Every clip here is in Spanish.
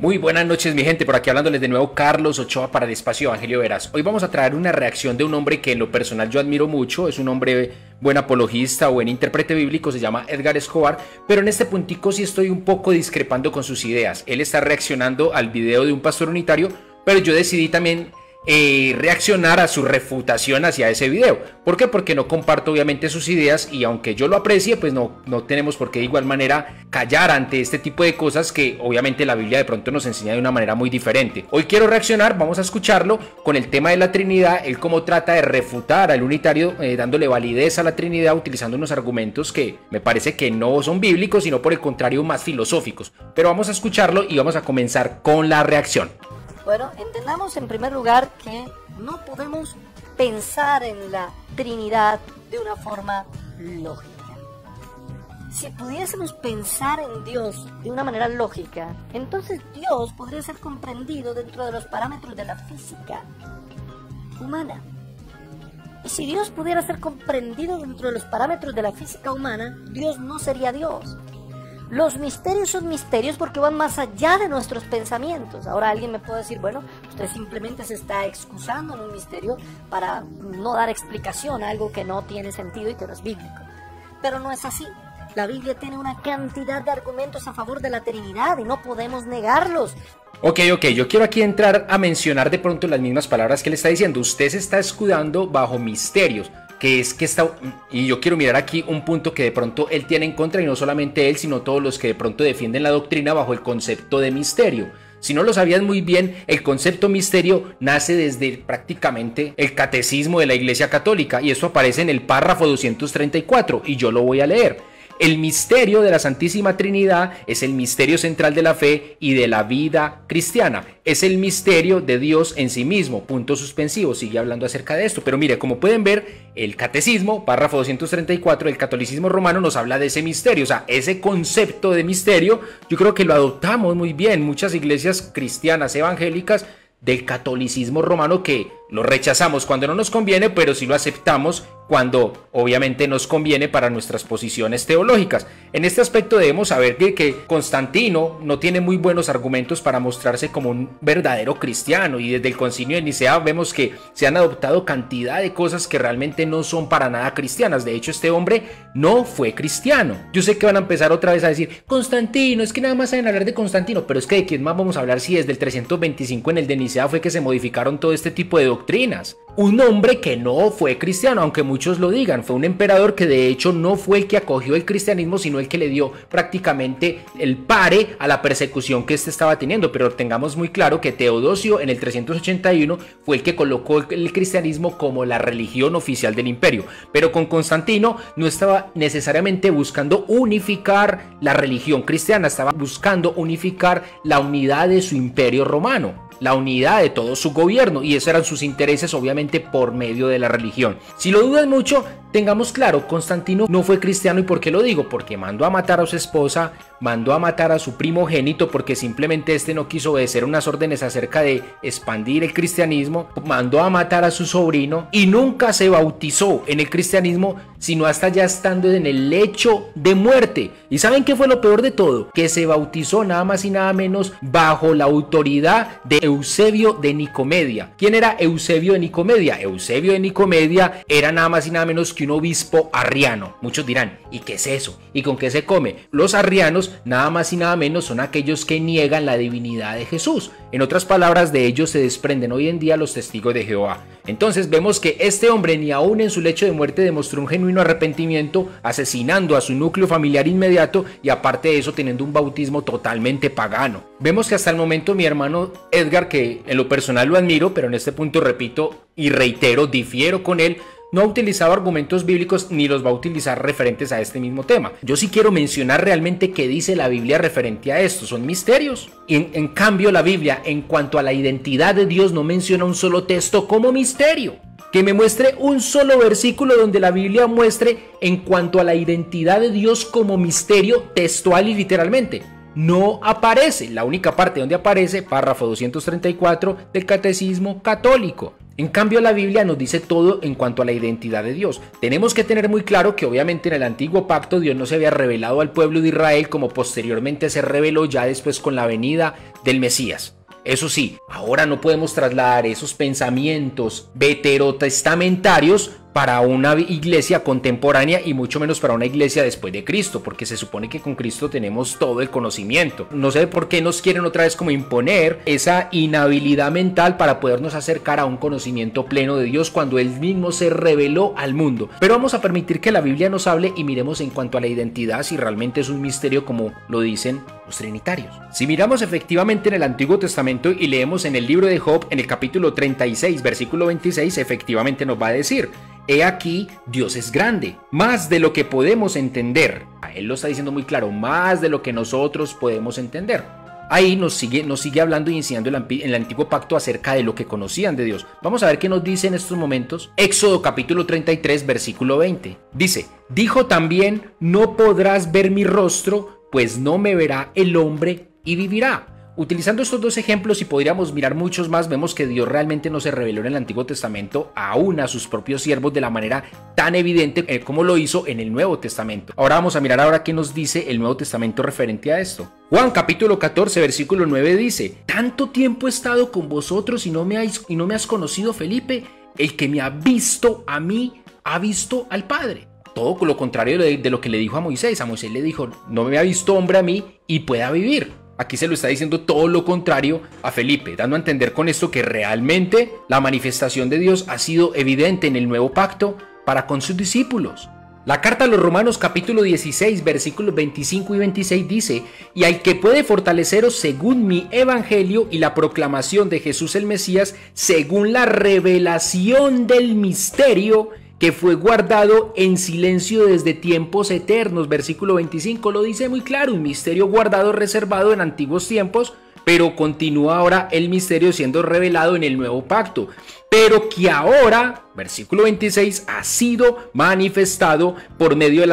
Muy buenas noches mi gente, por aquí hablándoles de nuevo Carlos Ochoa para el Espacio Evangelio Veraz. Hoy vamos a traer una reacción de un hombre que en lo personal yo admiro mucho, es un hombre buen apologista, buen intérprete bíblico, se llama Edgar Escobar, pero en este puntico sí estoy un poco discrepando con sus ideas. Él está reaccionando al video de un pastor unitario, pero yo decidí también reaccionar a su refutación hacia ese video. ¿Por qué? Porque no comparto obviamente sus ideas y aunque yo lo aprecie, pues no tenemos por qué de igual manera callar ante este tipo de cosas que obviamente la Biblia de pronto nos enseña de una manera muy diferente. Hoy quiero reaccionar, vamos a escucharlo con el tema de la Trinidad, él cómo trata de refutar al unitario dándole validez a la Trinidad utilizando unos argumentos que me parece que no son bíblicos, sino por el contrario más filosóficos. Pero vamos a escucharlo y vamos a comenzar con la reacción. Bueno, entendamos en primer lugar que no podemos pensar en la Trinidad de una forma lógica. Si pudiésemos pensar en Dios de una manera lógica, entonces Dios podría ser comprendido dentro de los parámetros de la física humana. Y si Dios pudiera ser comprendido dentro de los parámetros de la física humana, Dios no sería Dios. Los misterios son misterios porque van más allá de nuestros pensamientos. Ahora alguien me puede decir, bueno, usted simplemente se está excusando en un misterio para no dar explicación a algo que no tiene sentido y que no es bíblico. Pero no es así. La Biblia tiene una cantidad de argumentos a favor de la Trinidad y no podemos negarlos. Ok, yo quiero aquí entrar a mencionar de pronto las mismas palabras que le está diciendo. Usted se está escudando bajo misterios. Y yo quiero mirar aquí un punto que de pronto él tiene en contra, y no solamente él, sino todos los que de pronto defienden la doctrina bajo el concepto de misterio. Si no lo sabías muy bien, el concepto misterio nace desde prácticamente el catecismo de la Iglesia Católica, y eso aparece en el párrafo 234, y yo lo voy a leer. El misterio de la Santísima Trinidad es el misterio central de la fe y de la vida cristiana. Es el misterio de Dios en sí mismo. Punto suspensivo. Sigue hablando acerca de esto. Pero mire, como pueden ver, el catecismo, párrafo 234 del catolicismo romano nos habla de ese misterio. O sea, ese concepto de misterio, yo creo que lo adoptamos muy bien. Muchas iglesias cristianas evangélicas del catolicismo romano que lo rechazamos cuando no nos conviene, pero sí lo aceptamos cuando obviamente nos conviene para nuestras posiciones teológicas. En este aspecto debemos saber que Constantino no tiene muy buenos argumentos para mostrarse como un verdadero cristiano, y desde el Concilio de Nicea vemos que se han adoptado cantidad de cosas que realmente no son para nada cristianas. De hecho, este hombre no fue cristiano. Yo sé que van a empezar otra vez a decir, Constantino, es que nada más saben hablar de Constantino, pero es que ¿de quién más vamos a hablar si desde el 325 en el de Nicea fue que se modificaron todo este tipo de doctrinas? Un hombre que no fue cristiano, aunque muchos lo digan, fue un emperador que de hecho no fue el que acogió el cristianismo, sino el que le dio prácticamente el pare a la persecución que éste estaba teniendo. Pero tengamos muy claro que Teodosio en el 381 fue el que colocó el cristianismo como la religión oficial del imperio. Pero con Constantino no estaba necesariamente buscando unificar la religión cristiana, estaba buscando unificar la unidad de su imperio romano, la unidad de todo su gobierno, y esos eran sus intereses obviamente por medio de la religión. Si lo dudan mucho, tengamos claro, Constantino no fue cristiano. ¿Y por qué lo digo? Porque mandó a matar a su esposa, mandó a matar a su primogénito porque simplemente este no quiso obedecer unas órdenes acerca de expandir el cristianismo, mandó a matar a su sobrino y nunca se bautizó en el cristianismo sino hasta ya estando en el lecho de muerte. ¿Y saben qué fue lo peor de todo? Que se bautizó nada más y nada menos bajo la autoridad de Eusebio de Nicomedia. ¿Quién era Eusebio de Nicomedia? Eusebio de Nicomedia era nada más y nada menos que un obispo arriano. Muchos dirán, ¿y qué es eso? ¿Y con qué se come? Los arrianos nada más y nada menos son aquellos que niegan la divinidad de Jesús. En otras palabras, de ellos se desprenden hoy en día los testigos de Jehová. Entonces vemos que este hombre ni aún en su lecho de muerte demostró un genuino arrepentimiento, asesinando a su núcleo familiar inmediato y aparte de eso teniendo un bautismo totalmente pagano. Vemos que hasta el momento mi hermano Edgar, que en lo personal lo admiro, pero en este punto repito y reitero, difiero con él, no ha utilizado argumentos bíblicos ni los va a utilizar referentes a este mismo tema. Yo sí quiero mencionar realmente qué dice la Biblia referente a esto. Son misterios. Y en cambio la Biblia, en cuanto a la identidad de Dios, no menciona un solo texto como misterio. Que me muestre un solo versículo donde la Biblia muestre en cuanto a la identidad de Dios como misterio textual y literalmente. No aparece. La única parte donde aparece, párrafo 234 del Catecismo Católico. En cambio, la Biblia nos dice todo en cuanto a la identidad de Dios. Tenemos que tener muy claro que obviamente en el antiguo pacto Dios no se había revelado al pueblo de Israel como posteriormente se reveló ya después con la venida del Mesías. Eso sí, ahora no podemos trasladar esos pensamientos veterotestamentarios para una iglesia contemporánea y mucho menos para una iglesia después de Cristo, porque se supone que con Cristo tenemos todo el conocimiento. No sé por qué nos quieren otra vez como imponer esa inhabilidad mental para podernos acercar a un conocimiento pleno de Dios cuando Él mismo se reveló al mundo. Pero vamos a permitir que la Biblia nos hable y miremos en cuanto a la identidad si realmente es un misterio como lo dicen los trinitarios. Si miramos efectivamente en el Antiguo Testamento y leemos en el libro de Job, en el capítulo 36, versículo 26, efectivamente nos va a decir: he aquí, Dios es grande, más de lo que podemos entender. Él lo está diciendo muy claro, más de lo que nosotros podemos entender. Ahí nos sigue hablando y enseñando en el antiguo pacto acerca de lo que conocían de Dios. Vamos a ver qué nos dice en estos momentos. Éxodo capítulo 33, versículo 20. Dice: dijo también, no podrás ver mi rostro, pues no me verá el hombre y vivirá. Utilizando estos dos ejemplos, y podríamos mirar muchos más, vemos que Dios realmente no se reveló en el Antiguo Testamento aún a sus propios siervos de la manera tan evidente como lo hizo en el Nuevo Testamento. Ahora vamos a mirar qué nos dice el Nuevo Testamento referente a esto. Juan capítulo 14, versículo 9 dice: tanto tiempo he estado con vosotros y no me has conocido, Felipe. El que me ha visto a mí, ha visto al Padre. Todo lo contrario de lo que le dijo a Moisés. A Moisés le dijo: no me ha visto hombre a mí y pueda vivir. Aquí se lo está diciendo todo lo contrario a Felipe, dando a entender con esto que realmente la manifestación de Dios ha sido evidente en el nuevo pacto para con sus discípulos. La carta a los Romanos capítulo 16 versículos 25 y 26 dice: y al que puede fortaleceros según mi evangelio y la proclamación de Jesús el Mesías, según la revelación del misterio que fue guardado en silencio desde tiempos eternos. Versículo 25 lo dice muy claro, un misterio guardado, reservado en antiguos tiempos, pero continúa ahora el misterio siendo revelado en el nuevo pacto, pero que ahora, versículo 26, ha sido manifestado por medio de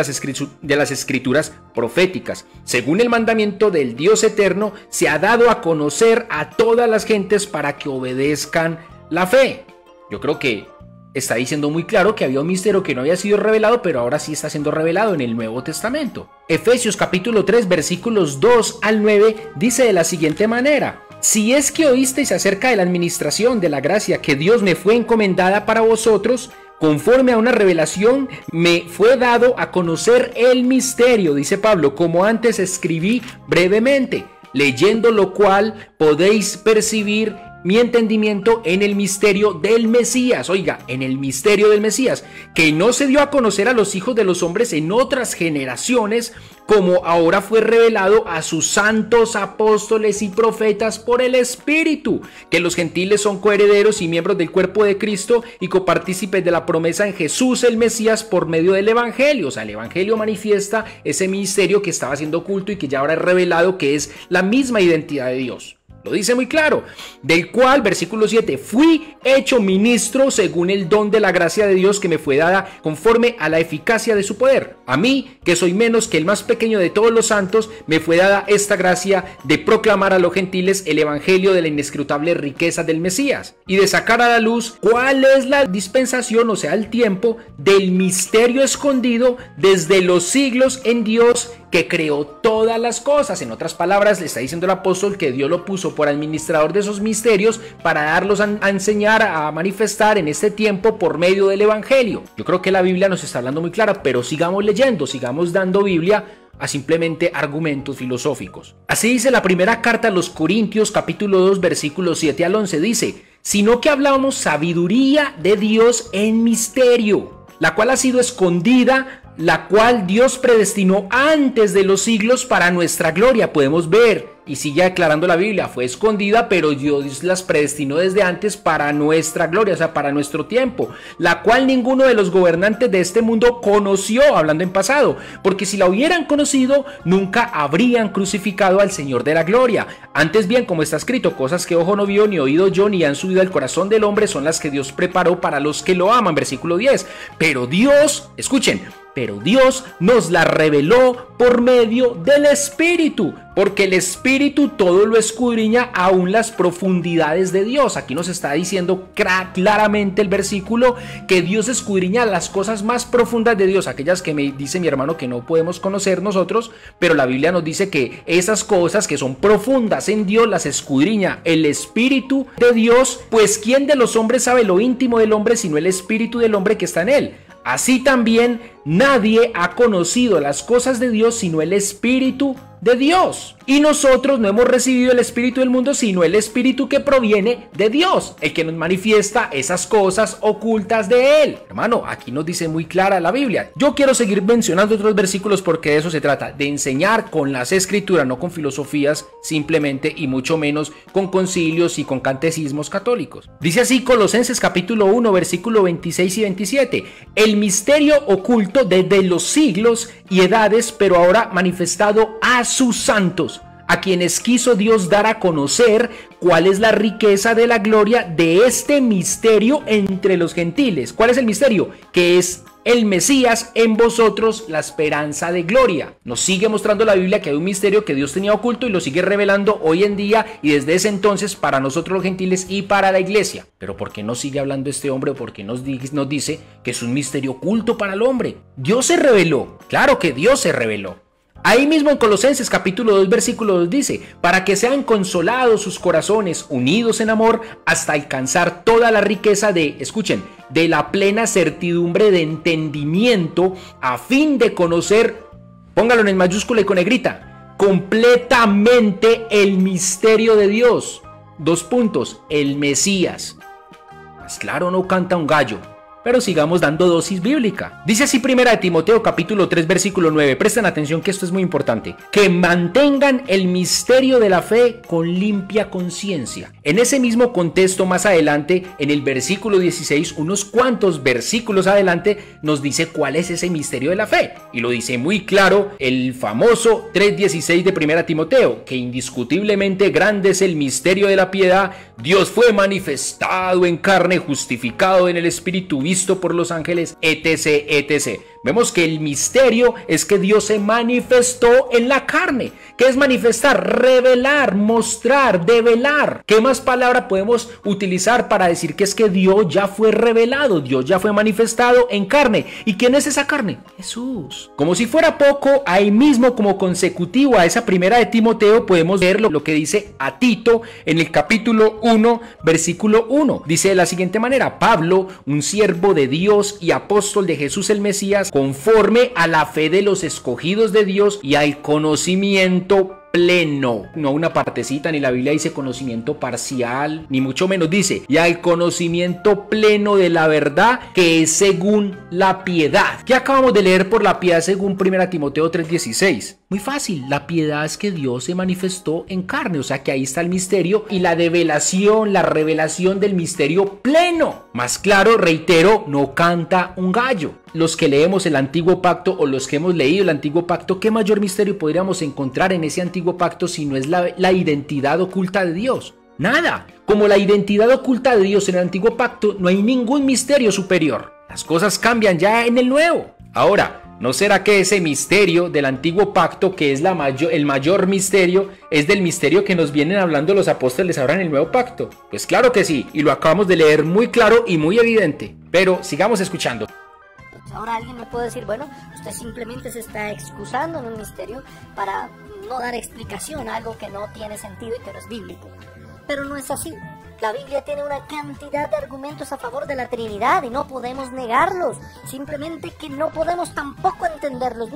las escrituras proféticas. Según el mandamiento del Dios eterno, se ha dado a conocer a todas las gentes para que obedezcan la fe. Yo creo que está diciendo muy claro que había un misterio que no había sido revelado, pero ahora sí está siendo revelado en el Nuevo Testamento. Efesios capítulo 3 versículos 2 al 9 dice de la siguiente manera: si es que oísteis acerca de la administración de la gracia que Dios me fue encomendada para vosotros, conforme a una revelación me fue dado a conocer el misterio, dice Pablo, como antes escribí brevemente, leyendo lo cual podéis percibir mi entendimiento en el misterio del Mesías. Oiga, en el misterio del Mesías, que no se dio a conocer a los hijos de los hombres en otras generaciones, como ahora fue revelado a sus santos apóstoles y profetas por el Espíritu, que los gentiles son coherederos y miembros del cuerpo de Cristo y copartícipes de la promesa en Jesús el Mesías por medio del Evangelio. O sea, el Evangelio manifiesta ese misterio que estaba siendo oculto y que ya ahora es revelado, que es la misma identidad de Dios. Lo dice muy claro, del cual, versículo 7, fui hecho ministro según el don de la gracia de Dios que me fue dada conforme a la eficacia de su poder. A mí, que soy menos que el más pequeño de todos los santos, me fue dada esta gracia de proclamar a los gentiles el evangelio de la inescrutable riqueza del Mesías y de sacar a la luz cuál es la dispensación, o sea, el tiempo del misterio escondido desde los siglos en Dios, que creó todas las cosas. En otras palabras, le está diciendo el apóstol que Dios lo puso por administrador de esos misterios para darlos a enseñar, a manifestar en este tiempo por medio del evangelio. Yo creo que la Biblia nos está hablando muy clara, pero sigamos leyendo, sigamos dando Biblia a simplemente argumentos filosóficos. Así dice la primera carta a los Corintios capítulo 2 versículos 7 al 11, dice: sino que hablábamos sabiduría de Dios en misterio, la cual ha sido escondida, la cual Dios predestinó antes de los siglos para nuestra gloria. Podemos ver, y sigue aclarando la Biblia, fue escondida, pero Dios las predestinó desde antes para nuestra gloria, o sea, para nuestro tiempo, la cual ninguno de los gobernantes de este mundo conoció, hablando en pasado, porque si la hubieran conocido, nunca habrían crucificado al Señor de la gloria. Antes bien, como está escrito, cosas que ojo no vio, ni oído yo, ni han subido al corazón del hombre, son las que Dios preparó para los que lo aman. Versículo 10. Pero Dios, escuchen, pero Dios nos la reveló por medio del Espíritu, porque el Espíritu todo lo escudriña, aún las profundidades de Dios. Aquí nos está diciendo claramente el versículo que Dios escudriña las cosas más profundas de Dios, aquellas que me dice mi hermano que no podemos conocer nosotros, pero la Biblia nos dice que esas cosas que son profundas en Dios las escudriña el Espíritu de Dios, pues ¿quién de los hombres sabe lo íntimo del hombre sino el Espíritu del hombre que está en él? Así también nadie ha conocido las cosas de Dios sino el Espíritu de Dios. Y nosotros no hemos recibido el espíritu del mundo, sino el espíritu que proviene de Dios, el que nos manifiesta esas cosas ocultas de Él. Hermano, aquí nos dice muy clara la Biblia. Yo quiero seguir mencionando otros versículos porque de eso se trata, de enseñar con las escrituras, no con filosofías simplemente, y mucho menos con concilios y con catecismos católicos. Dice así Colosenses capítulo 1, versículo 26 y 27. El misterio oculto desde los siglos y edades, pero ahora manifestado a sus santos, a quienes quiso Dios dar a conocer cuál es la riqueza de la gloria de este misterio entre los gentiles. ¿Cuál es el misterio? Que es el Mesías en vosotros, la esperanza de gloria. Nos sigue mostrando la Biblia que hay un misterio que Dios tenía oculto y lo sigue revelando hoy en día y desde ese entonces para nosotros los gentiles y para la iglesia. Pero ¿por qué no sigue hablando este hombre? ¿O por qué nos dice que es un misterio oculto para el hombre? Dios se reveló. Claro que Dios se reveló. Ahí mismo en Colosenses capítulo 2 versículo 2 dice, para que sean consolados sus corazones unidos en amor hasta alcanzar toda la riqueza de, escuchen, de la plena certidumbre de entendimiento a fin de conocer, póngalo en mayúscula y con negrita, completamente el misterio de Dios. 2 puntos, el Mesías. Más claro no canta un gallo. Pero sigamos dando dosis bíblica. Dice así Primera de Timoteo capítulo 3 versículo 9. Presten atención que esto es muy importante. Que mantengan el misterio de la fe con limpia conciencia. En ese mismo contexto más adelante, en el versículo 16, unos cuantos versículos adelante, nos dice cuál es ese misterio de la fe. Y lo dice muy claro el famoso 3:16 de Primera Timoteo. Que indiscutiblemente grande es el misterio de la piedad. Dios fue manifestado en carne, justificado en el Espíritu, visto por los ángeles, etc, etc. Vemos que el misterio es que Dios se manifestó en la carne. ¿Qué es manifestar? Revelar, mostrar, develar. ¿Qué más palabra podemos utilizar para decir que es que Dios ya fue revelado? Dios ya fue manifestado en carne. ¿Y quién es esa carne? Jesús. Como si fuera poco, ahí mismo como consecutivo a esa Primera de Timoteo podemos ver lo que dice a Tito en el capítulo 1, versículo 1. Dice de la siguiente manera, Pablo, un siervo de Dios y apóstol de Jesús el Mesías, conforme a la fe de los escogidos de Dios y al conocimiento pleno, no una partecita, ni la Biblia dice conocimiento parcial, ni mucho menos dice, y al conocimiento pleno de la verdad que es según la piedad. ¿Qué acabamos de leer por la piedad según 1 Timoteo 3:16? Muy fácil, la piedad es que Dios se manifestó en carne, o sea que ahí está el misterio y la develación, la revelación del misterio pleno. Más claro, reitero, no canta un gallo. Los que leemos el Antiguo Pacto o los que hemos leído el Antiguo Pacto, ¿qué mayor misterio podríamos encontrar en ese Antiguo Pacto si no es la identidad oculta de Dios? Nada. Como la identidad oculta de Dios en el Antiguo Pacto, no hay ningún misterio superior. Las cosas cambian ya en el Nuevo. Ahora, ¿no será que ese misterio del Antiguo Pacto, que es el mayor misterio, es del misterio que nos vienen hablando los apóstoles ahora en el Nuevo Pacto? Pues claro que sí, y lo acabamos de leer muy claro y muy evidente. Pero sigamos escuchando. Ahora alguien me puede decir, bueno, usted simplemente se está excusando en un misterio para no dar explicación a algo que no tiene sentido y que no es bíblico. Pero no es así. La Biblia tiene una cantidad de argumentos a favor de la Trinidad y no podemos negarlos. Simplemente que no podemos tampoco entenderlos.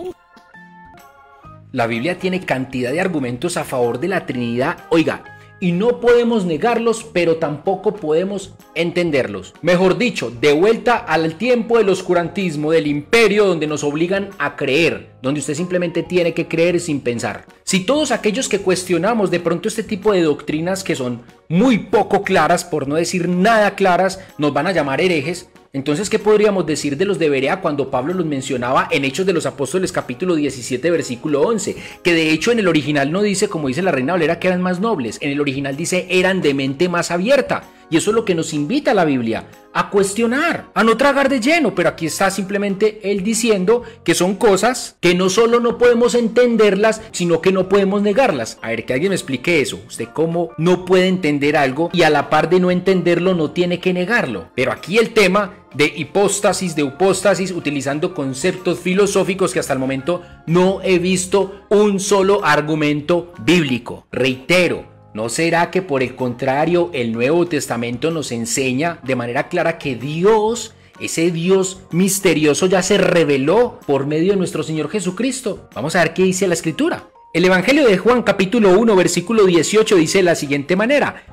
La Biblia tiene cantidad de argumentos a favor de la Trinidad. Oiga, y no podemos negarlos, pero tampoco podemos entenderlos. Mejor dicho, de vuelta al tiempo del oscurantismo, del imperio, donde nos obligan a creer, donde usted simplemente tiene que creer sin pensar. Si todos aquellos que cuestionamos de pronto este tipo de doctrinas que son muy poco claras, por no decir nada claras, nos van a llamar herejes, entonces, ¿qué podríamos decir de los de Berea cuando Pablo los mencionaba en Hechos de los Apóstoles capítulo 17 versículo 11? Que de hecho en el original no dice, como dice la Reina Valera, que eran más nobles. En el original dice, eran de mente más abierta. Y eso es lo que nos invita la Biblia, a cuestionar, a no tragar de lleno. Pero aquí está simplemente él diciendo que son cosas que no solo no podemos entenderlas, sino que no podemos negarlas. A ver, que alguien me explique eso. Usted cómo no puede entender algo y a la par de no entenderlo no tiene que negarlo. Pero aquí el tema de hipóstasis, de upóstasis, utilizando conceptos filosóficos que hasta el momento no he visto un solo argumento bíblico. Reitero, ¿no será que por el contrario el Nuevo Testamento nos enseña de manera clara que Dios, ese Dios misterioso, ya se reveló por medio de nuestro Señor Jesucristo? Vamos a ver qué dice la Escritura. El Evangelio de Juan capítulo 1 versículo 18 dice de la siguiente manera: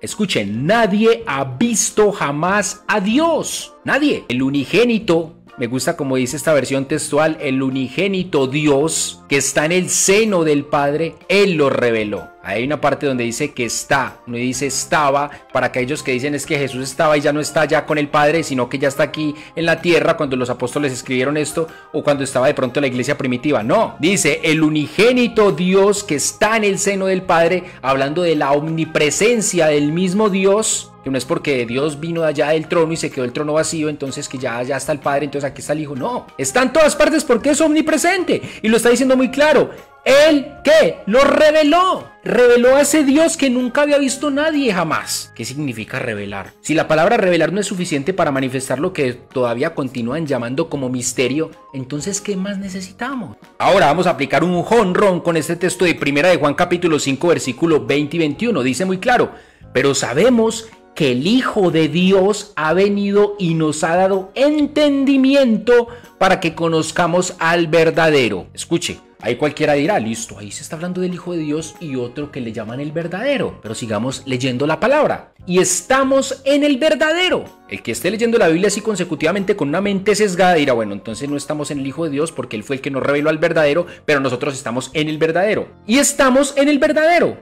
Escuchen, nadie ha visto jamás a Dios. Nadie. El unigénito, me gusta como dice esta versión textual, el unigénito Dios que está en el seno del Padre, Él lo reveló. Hay una parte donde dice que está, no dice estaba, para aquellos que dicen es que Jesús estaba y ya no está ya con el Padre, sino que ya está aquí en la tierra cuando los apóstoles escribieron esto o cuando estaba de pronto la iglesia primitiva. No, dice el unigénito Dios que está en el seno del Padre, hablando de la omnipresencia del mismo Dios, que no es porque Dios vino de allá del trono y se quedó el trono vacío, entonces que ya está el Padre, entonces aquí está el Hijo. No, está en todas partes porque es omnipresente y lo está diciendo muy claro. Él, ¿qué? Lo reveló. Reveló a ese Dios que nunca había visto nadie jamás. ¿Qué significa revelar? Si la palabra revelar no es suficiente para manifestar lo que todavía continúan llamando como misterio, entonces ¿qué más necesitamos? Ahora vamos a aplicar un jonrón con este texto de Primera de Juan capítulo 5 versículo 20 y 21. Dice muy claro: pero sabemos que el Hijo de Dios ha venido y nos ha dado entendimiento para que conozcamos al verdadero. Escuche. Ahí cualquiera dirá, listo, ahí se está hablando del Hijo de Dios y otro que le llaman el verdadero. Pero sigamos leyendo la palabra. Y estamos en el verdadero. El que esté leyendo la Biblia así consecutivamente con una mente sesgada dirá, bueno, entonces no estamos en el Hijo de Dios porque Él fue el que nos reveló al verdadero, pero nosotros estamos en el verdadero. Y estamos en el verdadero.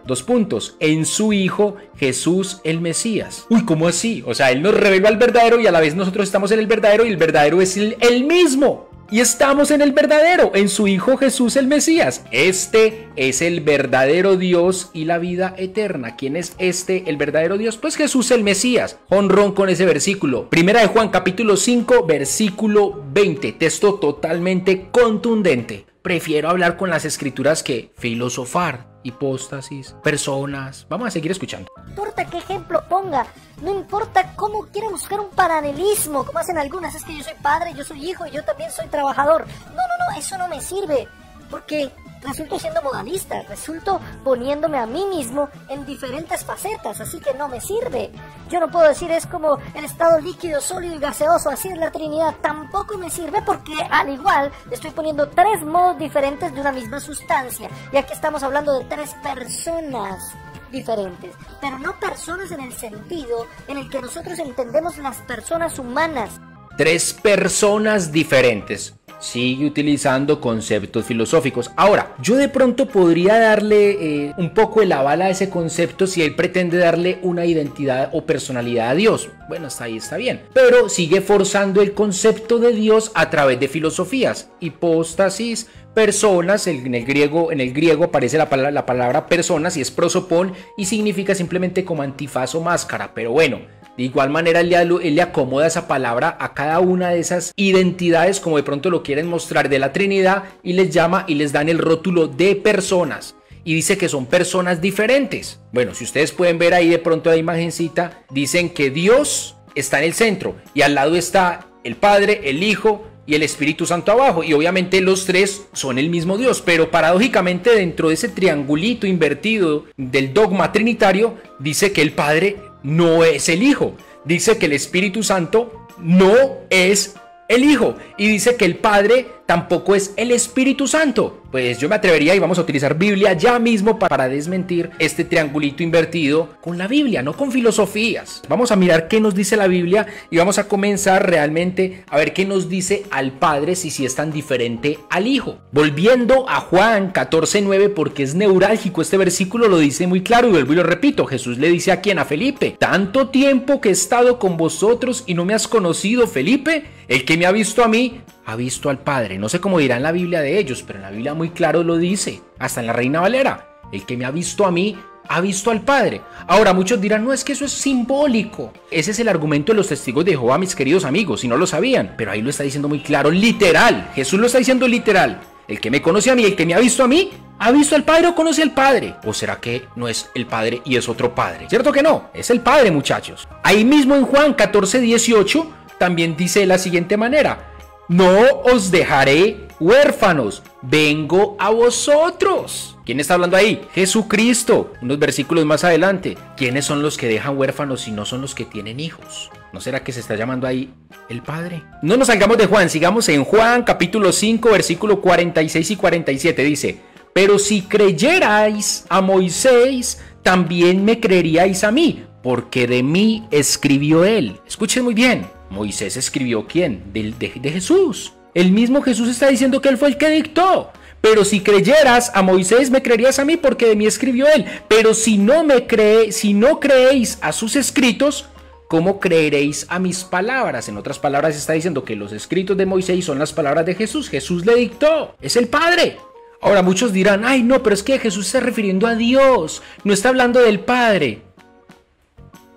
En su Hijo Jesús el Mesías. Uy, ¿cómo así? O sea, Él nos reveló al verdadero y a la vez nosotros estamos en el verdadero y el verdadero es el mismo. Y estamos en el verdadero, en su Hijo Jesús el Mesías. Este es el verdadero Dios y la vida eterna. ¿Quién es el verdadero Dios? Pues Jesús el Mesías. Honrón con ese versículo. Primera de Juan capítulo 5 versículo 20. Texto totalmente contundente. Prefiero hablar con las escrituras que filosofar. Hipóstasis, personas. Vamos a seguir escuchando. No importa qué ejemplo ponga, no importa cómo quiera buscar un paralelismo, como hacen algunas, es que yo soy padre, yo soy hijo y yo también soy trabajador. No, eso no me sirve, porque resulto siendo modalista, resulto poniéndome a mí mismo en diferentes facetas, así que no me sirve. Yo no puedo decir es como el estado líquido, sólido y gaseoso, así es la Trinidad, tampoco me sirve porque al igual estoy poniendo tres modos diferentes de una misma sustancia, y aquí estamos hablando de tres personas diferentes, pero no personas en el sentido en el que nosotros entendemos las personas humanas. Tres personas diferentes. Sigue utilizando conceptos filosóficos. Ahora, yo de pronto podría darle un poco el aval a ese concepto si él pretende darle una identidad o personalidad a Dios. Bueno, hasta ahí está bien. Pero sigue forzando el concepto de Dios a través de filosofías. Hipóstasis, personas, en el griego aparece la palabra personas y es prosopón y significa simplemente como antifaz o máscara. Pero bueno, de igual manera él le acomoda esa palabra a cada una de esas identidades como de pronto lo quieren mostrar de la Trinidad y les llama y les dan el rótulo de personas y dice que son personas diferentes. Bueno, si ustedes pueden ver ahí de pronto la imagencita, dicen que Dios está en el centro y al lado está el Padre, el Hijo y el Espíritu Santo abajo, y obviamente los tres son el mismo Dios, pero paradójicamente dentro de ese triangulito invertido del dogma trinitario dice que el Padre no es el Hijo, dice que el Espíritu Santo no es el Hijo y dice que el Padre tampoco es el Espíritu Santo. Pues yo me atrevería y vamos a utilizar Biblia ya mismo para desmentir este triangulito invertido con la Biblia, no con filosofías. Vamos a mirar qué nos dice la Biblia y vamos a comenzar realmente a ver qué nos dice al Padre si es tan diferente al Hijo. Volviendo a Juan 14:9, porque es neurálgico este versículo, lo dice muy claro y vuelvo y lo repito. Jesús le dice a quién, a Felipe: tanto tiempo que he estado con vosotros y no me has conocido, Felipe. El que me ha visto a mí ha visto al Padre. No sé cómo dirá en la Biblia de ellos, pero en la Biblia muy claro lo dice, hasta en la Reina Valera: el que me ha visto a mí ha visto al Padre. Ahora muchos dirán, no, es que eso es simbólico. Ese es el argumento de los testigos de Jehová, mis queridos amigos, si no lo sabían. Pero ahí lo está diciendo muy claro, literal. Jesús lo está diciendo literal. El que me conoce a mí, el que me ha visto a mí, ¿ha visto al Padre o conoce al Padre? ¿O será que no es el Padre y es otro Padre? ¿Cierto que no? Es el Padre, muchachos. Ahí mismo en Juan 14:18 también dice de la siguiente manera: no os dejaré huérfanos, vengo a vosotros. ¿Quién está hablando ahí? Jesucristo. Unos versículos más adelante. ¿Quiénes son los que dejan huérfanos si no son los que tienen hijos? ¿No será que se está llamando ahí el Padre? No nos salgamos de Juan, sigamos en Juan capítulo 5, versículo 46 y 47. Dice: pero si creyerais a Moisés, también me creeríais a mí, porque de mí escribió él. Escuchen muy bien. Moisés escribió ¿quién? De Jesús. El mismo Jesús está diciendo que él fue el que dictó. Pero si creyeras a Moisés, me creerías a mí, porque de mí escribió él. Pero si no creéis a sus escritos, ¿cómo creeréis a mis palabras? En otras palabras está diciendo que los escritos de Moisés son las palabras de Jesús. Jesús le dictó. Es el Padre. Ahora muchos dirán, ay no, pero es que Jesús está refiriendo a Dios. No está hablando del Padre.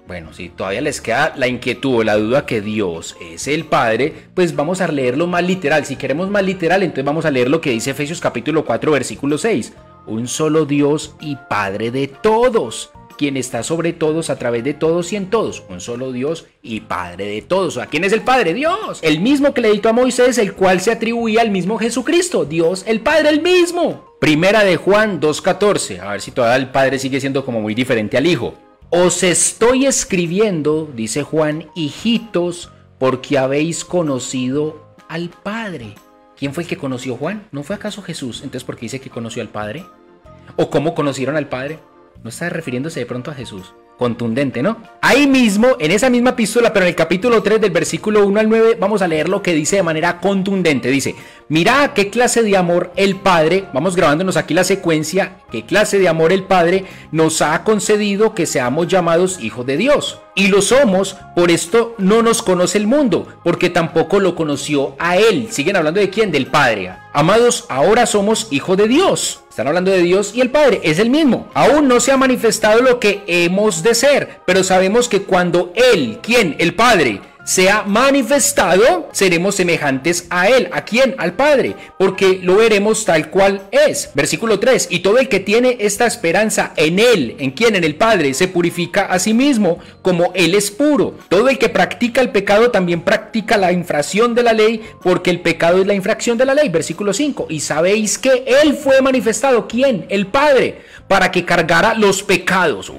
Bueno, si todavía les queda la inquietud o la duda que Dios es el Padre, pues vamos a leerlo más literal. Si queremos más literal, entonces vamos a leer lo que dice Efesios capítulo 4, versículo 6. Un solo Dios y Padre de todos, quien está sobre todos, a través de todos y en todos. Un solo Dios y Padre de todos. ¿A quién es el Padre? Dios. El mismo que le dictó a Moisés, el cual se atribuía al mismo Jesucristo. Dios, el Padre, el mismo. Primera de Juan 2:14. A ver si todavía el Padre sigue siendo como muy diferente al Hijo. Os estoy escribiendo, dice Juan, hijitos, porque habéis conocido al Padre. ¿Quién fue el que conoció a Juan? ¿No fue acaso Jesús? Entonces, ¿por qué dice que conoció al Padre? ¿O cómo conocieron al Padre? ¿No está refiriéndose de pronto a Jesús? Contundente, ¿no? Ahí mismo, en esa misma epístola, pero en el capítulo 3 del versículo 1 al 9, vamos a leer lo que dice de manera contundente. Dice: mirá qué clase de amor el Padre, vamos grabándonos aquí la secuencia, qué clase de amor el Padre nos ha concedido que seamos llamados hijos de Dios. Y lo somos, por esto no nos conoce el mundo, porque tampoco lo conoció a él. Siguen hablando de quién, del Padre. Amados, ahora somos hijos de Dios. Están hablando de Dios y el Padre, es el mismo. Aún no se ha manifestado lo que hemos de ser, pero sabemos que cuando Él, ¿quién? El Padre, sea manifestado, seremos semejantes a Él. ¿A quién? Al Padre, porque lo veremos tal cual es. Versículo 3, y todo el que tiene esta esperanza en Él, ¿en quién? En el Padre, se purifica a sí mismo, como Él es puro. Todo el que practica el pecado también practica la infracción de la ley, porque el pecado es la infracción de la ley. Versículo 5, y sabéis que Él fue manifestado, ¿quién? El Padre, para que cargara los pecados.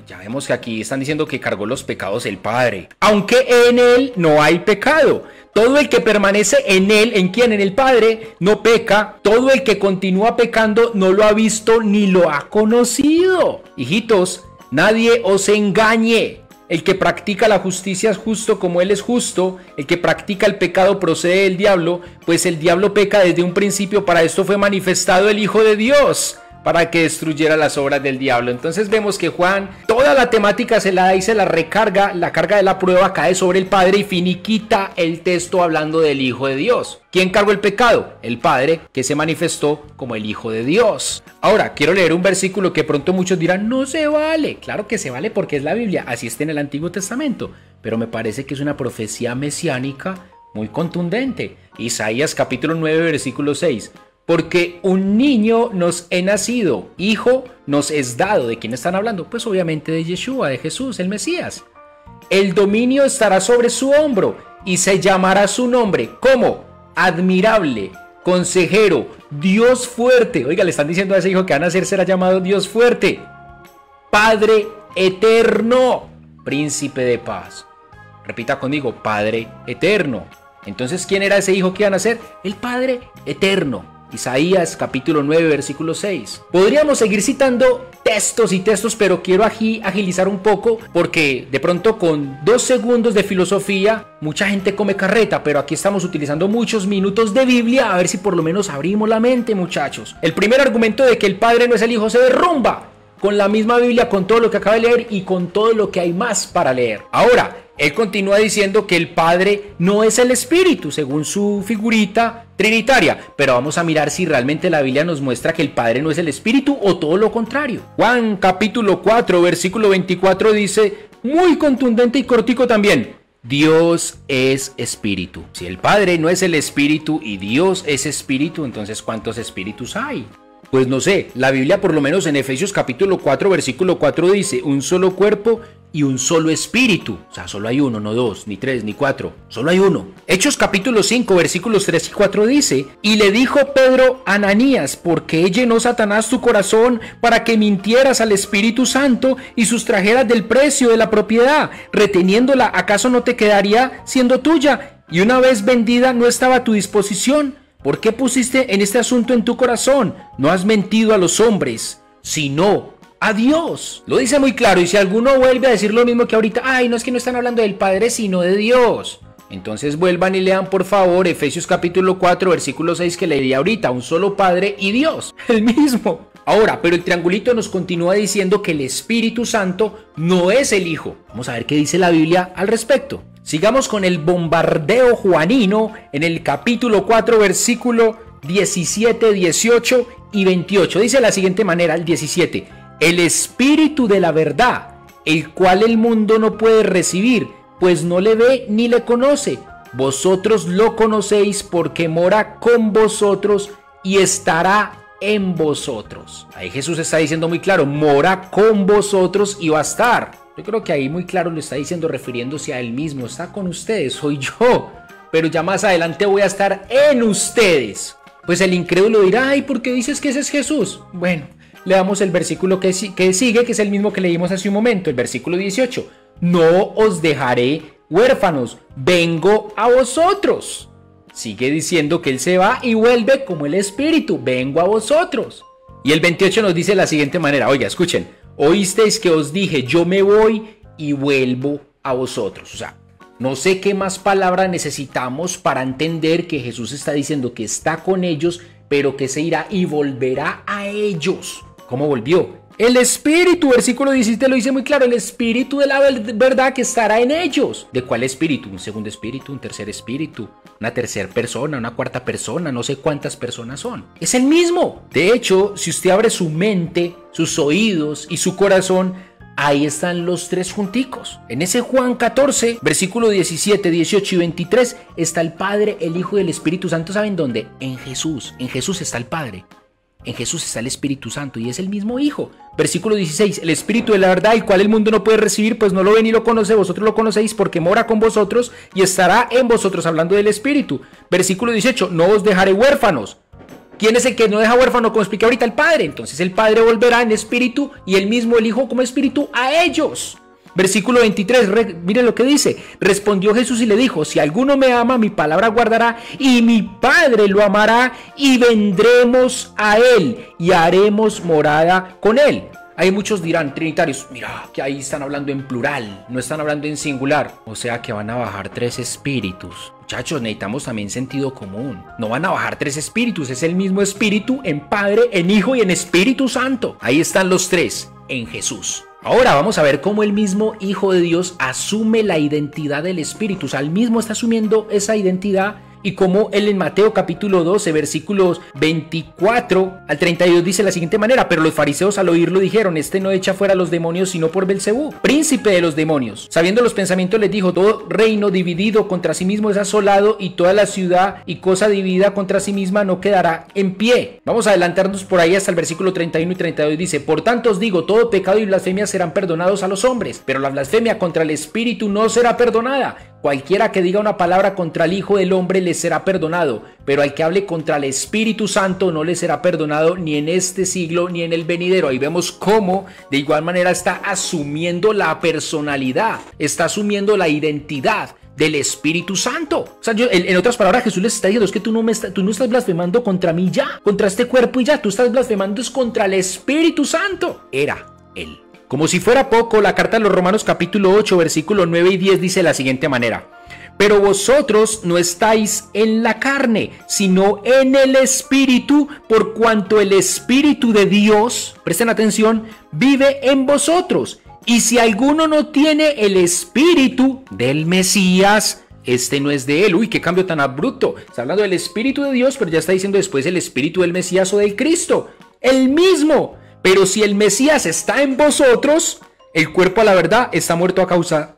Ya vemos que aquí están diciendo que cargó los pecados el Padre, aunque en Él no hay pecado. Todo el que permanece en Él, ¿en quién? En el Padre, no peca. Todo el que continúa pecando no lo ha visto ni lo ha conocido. Hijitos, nadie os engañe. El que practica la justicia es justo como Él es justo. El que practica el pecado procede del diablo, pues el diablo peca desde un principio. Para esto fue manifestado el Hijo de Dios, para que destruyera las obras del diablo. Entonces vemos que Juan, toda la temática se la da y se la recarga, la carga de la prueba cae sobre el Padre y finiquita el texto hablando del Hijo de Dios. ¿Quién cargó el pecado? El Padre, que se manifestó como el Hijo de Dios. Ahora, quiero leer un versículo que pronto muchos dirán, no se vale. Claro que se vale porque es la Biblia, así está en el Antiguo Testamento, pero me parece que es una profecía mesiánica muy contundente. Isaías capítulo 9, versículo 6. Porque un niño nos he nacido, hijo nos es dado. ¿De quién están hablando? Pues obviamente de Yeshua, de Jesús, el Mesías. El dominio estará sobre su hombro y se llamará su nombre. ¿Cómo? Admirable, consejero, Dios fuerte. Oiga, le están diciendo a ese hijo que van a nacer será llamado Dios fuerte. Padre eterno, príncipe de paz. Repita conmigo, Padre eterno. Entonces, ¿quién era ese hijo que iba a nacer? El Padre eterno. Isaías capítulo 9 versículo 6. Podríamos seguir citando textos y textos, pero quiero aquí agilizar un poco porque de pronto con 2 segundos de filosofía mucha gente come carreta, pero aquí estamos utilizando muchos minutos de Biblia a ver si por lo menos abrimos la mente, muchachos. El primer argumento de que el Padre no es el Hijo se derrumba con la misma Biblia, con todo lo que acaba de leer y con todo lo que hay más para leer. Ahora, él continúa diciendo que el Padre no es el Espíritu, según su figurita trinitaria. Pero vamos a mirar si realmente la Biblia nos muestra que el Padre no es el Espíritu o todo lo contrario. Juan capítulo 4, versículo 24 dice, muy contundente y cortico también, Dios es Espíritu. Si el Padre no es el Espíritu y Dios es Espíritu, entonces ¿cuántos espíritus hay? Pues no sé, la Biblia por lo menos en Efesios capítulo 4, versículo 4 dice, un solo cuerpo y un solo espíritu. O sea, solo hay uno, no dos, ni tres, ni cuatro, solo hay uno. Hechos capítulo 5, versículos 3 y 4 dice, y le dijo Pedro a Ananías, ¿por qué llenó Satanás tu corazón para que mintieras al Espíritu Santo y sustrajeras del precio de la propiedad? Reteniéndola, ¿acaso no te quedaría siendo tuya? Y una vez vendida, ¿no estaba a tu disposición? ¿Por qué pusiste en este asunto en tu corazón? No has mentido a los hombres, sino a Dios. Lo dice muy claro, y si alguno vuelve a decir lo mismo que ahorita, ay, no es que no están hablando del Padre, sino de Dios. Entonces vuelvan y lean por favor Efesios capítulo 4, versículo 6 que leí ahorita, un solo Padre y Dios, el mismo. Ahora, pero el triangulito nos continúa diciendo que el Espíritu Santo no es el Hijo. Vamos a ver qué dice la Biblia al respecto. Sigamos con el bombardeo juanino en el capítulo 4, versículo 17, 18 y 28. Dice de la siguiente manera, el 17. El Espíritu de la verdad, el cual el mundo no puede recibir, pues no le ve ni le conoce. Vosotros lo conocéis porque mora con vosotros y estará en vosotros. Ahí Jesús está diciendo muy claro, mora con vosotros y va a estar. Yo creo que ahí muy claro lo está diciendo refiriéndose a él mismo. Está con ustedes, soy yo. Pero ya más adelante voy a estar en ustedes. Pues el incrédulo dirá, ay, ¿por qué dices que ese es Jesús? Bueno, leamos el versículo que sigue, que es el mismo que leímos hace un momento, el versículo 18. No os dejaré huérfanos, vengo a vosotros. Sigue diciendo que él se va y vuelve como el Espíritu, vengo a vosotros. Y el 28 nos dice de la siguiente manera, oiga, escuchen. Oísteis que os dije, yo me voy y vuelvo a vosotros. O sea, no sé qué más palabra necesitamos para entender que Jesús está diciendo que está con ellos, pero que se irá y volverá a ellos. ¿Cómo volvió? El Espíritu, versículo 17 lo dice muy claro, el Espíritu de la verdad que estará en ellos. ¿De cuál Espíritu? Un segundo Espíritu, un tercer Espíritu, una tercera persona, una cuarta persona, no sé cuántas personas son. Es el mismo. De hecho, si usted abre su mente, sus oídos y su corazón, ahí están los tres junticos. En ese Juan 14, versículo 17, 18 y 23, está el Padre, el Hijo y el Espíritu Santo. ¿Saben dónde? En Jesús. En Jesús está el Padre. En Jesús está el Espíritu Santo y es el mismo Hijo. Versículo 16, el Espíritu de la verdad, el cual el mundo no puede recibir, pues no lo ve ni lo conoce, vosotros lo conocéis porque mora con vosotros y estará en vosotros, hablando del Espíritu. Versículo 18, no os dejaré huérfanos. ¿Quién es el que no deja huérfano? Como expliqué ahorita, el Padre. Entonces el Padre volverá en Espíritu y el mismo el Hijo como Espíritu a ellos. Versículo 23, miren lo que dice. Respondió Jesús y le dijo, si alguno me ama, mi palabra guardará y mi Padre lo amará y vendremos a él y haremos morada con él. Hay muchos dirán, trinitarios, mira que ahí están hablando en plural, no están hablando en singular. O sea que van a bajar tres espíritus. Muchachos, necesitamos también sentido común. No van a bajar tres espíritus, es el mismo Espíritu en Padre, en Hijo y en Espíritu Santo. Ahí están los tres en Jesús. Ahora vamos a ver cómo el mismo Hijo de Dios asume la identidad del Espíritu. O sea, él mismo está asumiendo esa identidad y cómo él en Mateo capítulo 12, versículos 24 al 32 dice de la siguiente manera, pero los fariseos al oírlo dijeron, este no echa fuera a los demonios sino por Belcebú, príncipe de los demonios. Sabiendo los pensamientos les dijo, todo reino dividido contra sí mismo es asolado y toda la ciudad y cosa dividida contra sí misma no quedará en pie. Vamos a adelantarnos por ahí hasta el versículo 31 y 32 dice, por tanto os digo, todo pecado y blasfemia serán perdonados a los hombres, pero la blasfemia contra el Espíritu no será perdonada. Cualquiera que diga una palabra contra el Hijo del Hombre le será perdonado, pero al que hable contra el Espíritu Santo no le será perdonado ni en este siglo ni en el venidero. Ahí vemos cómo de igual manera está asumiendo la personalidad, está asumiendo la identidad del Espíritu Santo. O sea, en otras palabras, Jesús les está diciendo, es que tú no estás blasfemando contra mí ya, contra este cuerpo y ya, tú estás blasfemando es contra el Espíritu Santo. Era él. Como si fuera poco, la carta de los Romanos capítulo 8, versículo 9 y 10 dice de la siguiente manera. Pero vosotros no estáis en la carne, sino en el Espíritu, por cuanto el Espíritu de Dios, presten atención, vive en vosotros. Y si alguno no tiene el Espíritu del Mesías, este no es de él. Uy, qué cambio tan abrupto. Está hablando del Espíritu de Dios, pero ya está diciendo después el Espíritu del Mesías o del Cristo. El mismo. Pero si el Mesías está en vosotros, el cuerpo a la verdad está muerto a causa,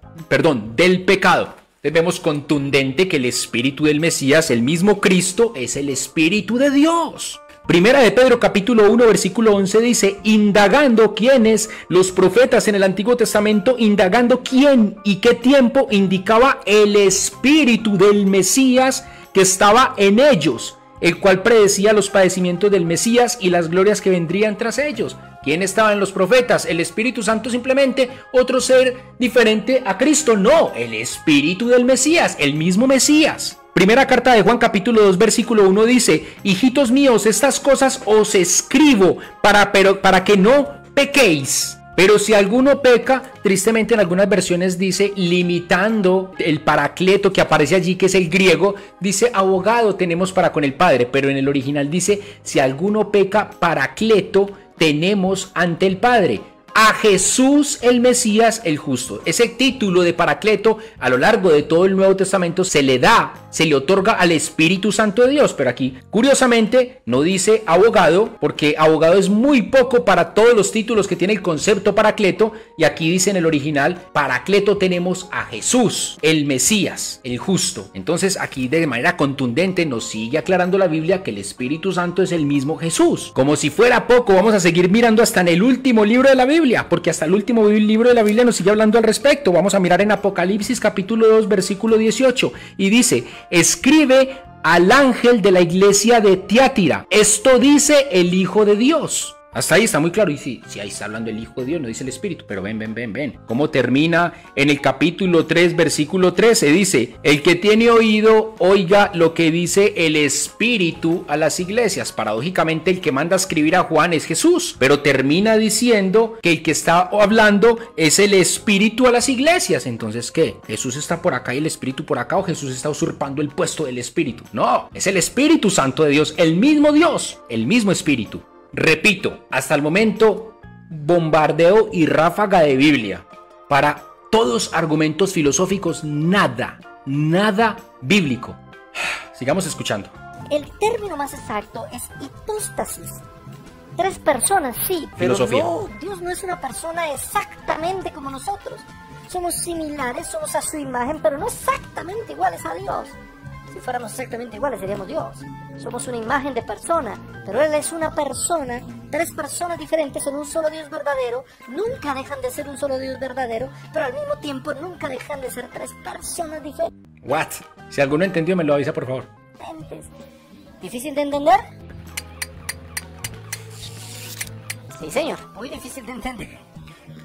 del pecado. Entonces vemos contundente que el Espíritu del Mesías, el mismo Cristo, es el Espíritu de Dios. Primera de Pedro capítulo 1 versículo 11 dice, indagando quiénes los profetas en el Antiguo Testamento, indagando quién y qué tiempo indicaba el Espíritu del Mesías que estaba en ellos, el cual predecía los padecimientos del Mesías y las glorias que vendrían tras ellos. ¿Quién estaba en los profetas? ¿El Espíritu Santo simplemente? ¿Otro ser diferente a Cristo? No, el Espíritu del Mesías, el mismo Mesías. Primera carta de Juan capítulo 2 versículo 1 dice, hijitos míos, estas cosas os escribo para que no pequéis. Pero si alguno peca, tristemente en algunas versiones dice, limitando el paracleto que aparece allí, que es el griego, dice abogado tenemos para con el Padre, pero en el original dice, si alguno peca, paracleto tenemos ante el Padre. A Jesús el Mesías el justo. Ese título de Paracleto a lo largo de todo el Nuevo Testamento se le otorga al Espíritu Santo de Dios, pero aquí curiosamente no dice abogado, porque abogado es muy poco para todos los títulos que tiene el concepto Paracleto, y aquí dice en el original, Paracleto tenemos a Jesús, el Mesías, el justo. Entonces aquí de manera contundente nos sigue aclarando la Biblia que el Espíritu Santo es el mismo Jesús. Como si fuera poco, vamos a seguir mirando hasta en el último libro de la Biblia, porque hasta el último libro de la Biblia nos sigue hablando al respecto. Vamos a mirar en Apocalipsis capítulo 2 versículo 18 y dice, escribe al ángel de la iglesia de Tiatira, esto dice el Hijo de Dios. Hasta ahí está muy claro, y sí, ahí está hablando el Hijo de Dios, no dice el Espíritu, pero ven. ¿Cómo termina en el capítulo 3, versículo 13? Dice, el que tiene oído, oiga lo que dice el Espíritu a las iglesias. Paradójicamente, el que manda a escribir a Juan es Jesús, pero termina diciendo que el que está hablando es el Espíritu a las iglesias. Entonces, ¿qué? ¿Jesús está por acá y el Espíritu por acá, o Jesús está usurpando el puesto del Espíritu? No, es el Espíritu Santo de Dios, el mismo Espíritu. Repito, hasta el momento, bombardeo y ráfaga de Biblia. Para todos argumentos filosóficos, nada bíblico. Sigamos escuchando. El término más exacto es hipóstasis. 3 personas, sí, pero Filosofía. no, Dios no es una persona exactamente como nosotros. Somos similares, somos a su imagen, pero no exactamente iguales a Dios. Si fuéramos exactamente iguales, seríamos Dios. Somos una imagen de persona, pero Él es una persona. 3 personas diferentes en un solo Dios verdadero. Nunca dejan de ser un solo Dios verdadero, pero al mismo tiempo nunca dejan de ser 3 personas diferentes. What? Si alguno entendió, me lo avisa, por favor. ¿Difícil de entender? Sí, señor, muy difícil de entender.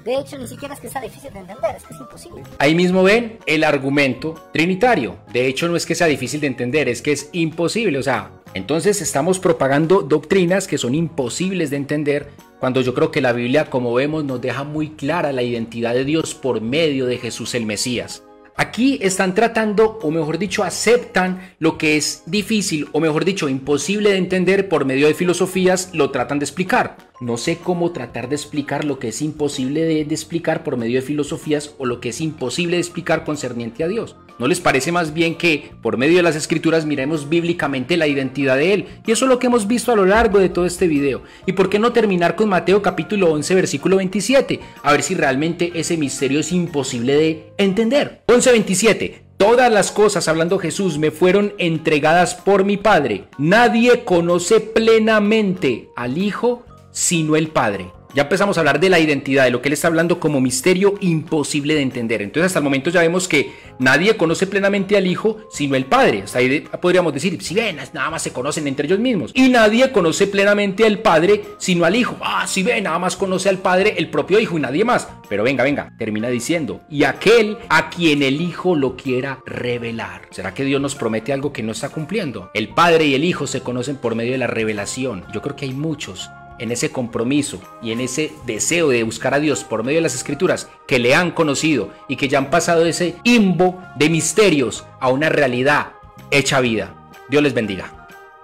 De hecho, ni siquiera es que sea difícil de entender, es que es imposible. Ahí mismo ven el argumento trinitario. De hecho, no es que sea difícil de entender, es que es imposible. O sea, entonces estamos propagando doctrinas que son imposibles de entender, cuando yo creo que la Biblia, como vemos, nos deja muy clara la identidad de Dios por medio de Jesús el Mesías. Aquí están tratando, o mejor dicho, aceptan lo que es difícil, o mejor dicho, imposible de entender por medio de filosofías, lo tratan de explicar. No sé cómo tratar de explicar lo que es imposible de explicar por medio de filosofías, o lo que es imposible de explicar concerniente a Dios. ¿No les parece más bien que por medio de las escrituras miremos bíblicamente la identidad de Él? Y eso es lo que hemos visto a lo largo de todo este video. ¿Y por qué no terminar con Mateo capítulo 11 versículo 27? A ver si realmente ese misterio es imposible de entender. 11:27. Todas las cosas, hablando Jesús, me fueron entregadas por mi Padre. Nadie conoce plenamente al Hijo sino el Padre. Ya empezamos a hablar de la identidad, de lo que él está hablando como misterio imposible de entender. Entonces hasta el momento ya vemos que nadie conoce plenamente al Hijo sino el Padre. Hasta ahí podríamos decir, si ven, nada más se conocen entre ellos mismos. Y nadie conoce plenamente al Padre sino al Hijo. Si ven, nada más conoce al Padre el propio Hijo y nadie más. Pero venga, termina diciendo, y aquel a quien el Hijo lo quiera revelar. ¿Será que Dios nos promete algo que no está cumpliendo? El Padre y el Hijo se conocen por medio de la revelación. Yo creo que hay muchos en ese compromiso y en ese deseo de buscar a Dios por medio de las Escrituras, que le han conocido y que ya han pasado ese limbo de misterios a una realidad hecha vida. Dios les bendiga.